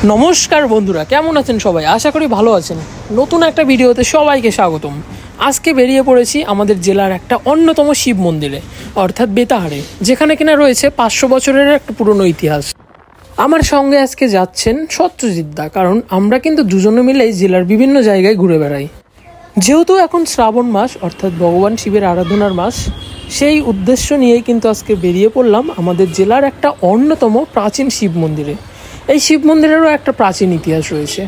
नमस्कार बंधुरा केमन आছেন সবাই आशा करी ভালো আছেন। নতুন একটা ভিডিওতে সবাইকে স্বাগতম। আজকে বেরিয়ে পড়েছি আমাদের জেলার একটা অন্যতম শিব মন্দিরে অর্থাৎ বেতাহারে, যেখানে কিনা রয়েছে 500 বছরের একটা পুরনো ইতিহাস। আমার সঙ্গে আজকে যাচ্ছেন সত্যজিৎ দা, কারণ আমরা কিন্তু দুজনে মিলেই জেলার বিভিন্ন জায়গায় ঘুরে বেড়াই। যেহেতু এখন শ্রাবণ মাস অর্থাৎ ভগবান শিবের আরাধনার মাস, সেই উদ্দেশ্য নিয়েই কিন্তু আজকে বেরিয়ে পড়লাম আমাদের জেলার একটা অন্যতম প্রাচীন শিব মন্দিরে। এই শিব মন্দিরেরও একটা প্রাচীন ইতিহাস রয়েছে।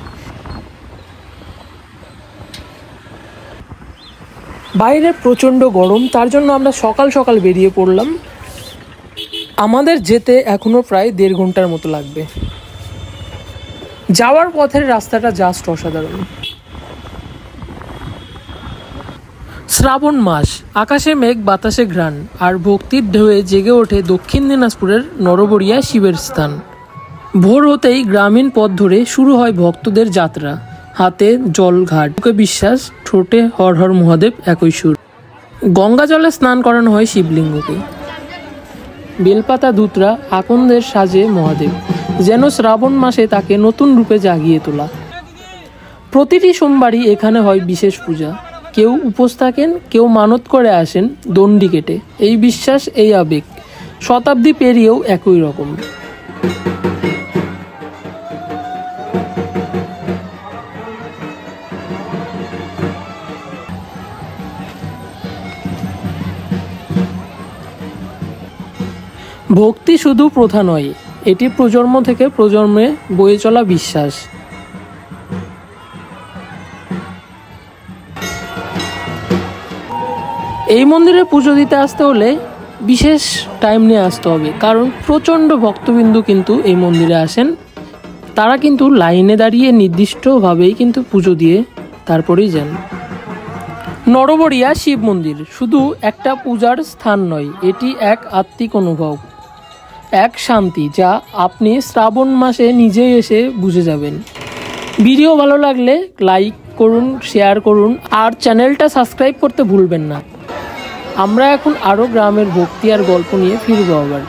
বাইরে প্রচণ্ড গরম, তার জন্য আমরা সকাল সকাল বেরিয়ে পড়লাম। আমাদের যেতে এখনো প্রায় 1.5 ঘন্টার মতো লাগবে। যাওয়ার পথের রাস্তাটা জাস্ট অসাধারণ। শ্রাবণ মাস, আকাশে মেঘ বাতাসে ঘ্রাণ, আর ভক্তির ঢেউয়ে জেগে ওঠে দক্ষিণ দিনাজপুরের নরবরিয়া শিবের স্থান। ভোর হতেই গ্রামীণ পথ ধরে শুরু হয় ভক্তদের যাত্রা। হাতে জল ঘাট, বুকে বিশ্বাস, ঠোঁটে হর হর মহাদেব একই সুর। গঙ্গা জলে স্নান করানো হয় শিবলিঙ্গকে। বেলপাতা দুতরা আকন্দের সাজে মহাদেব, যেন শ্রাবণ মাসে তাকে নতুন রূপে জাগিয়ে তোলা। প্রতিটি সোমবারই এখানে হয় বিশেষ পূজা। কেউ উপোস থাকেন, কেউ মানত করে আসেন দণ্ডি কেটে। এই বিশ্বাস, এই আবেগ শতাব্দী পেরিয়েও একই রকম। ভক্তি শুধু প্রথা নয়, এটি প্রজন্ম থেকে প্রজন্মে বয়ে চলা বিশ্বাস। এই মন্দিরে পুজো দিতে আসতে হলে বিশেষ টাইম নিয়ে আসতে হবে, কারণ প্রচণ্ড ভক্তবিন্দু কিন্তু এই মন্দিরে আসেন। তারা কিন্তু লাইনে দাঁড়িয়ে নির্দিষ্টভাবেই কিন্তু পুজো দিয়ে তারপরেই যান। নরবরিয়া শিব মন্দির শুধু একটা পূজার স্থান নয়, এটি এক আত্মিক অনুভব, এক শান্তি, যা আপনি শ্রাবণ মাসে নিজেই এসে বুঝে যাবেন। ভিডিও ভালো লাগলে লাইক করুন, শেয়ার করুন, আর চ্যানেলটা সাবস্ক্রাইব করতে ভুলবেন না। আমরা এখন আরও গ্রামের ভক্তি আর গল্প নিয়ে ফিরবো আবার।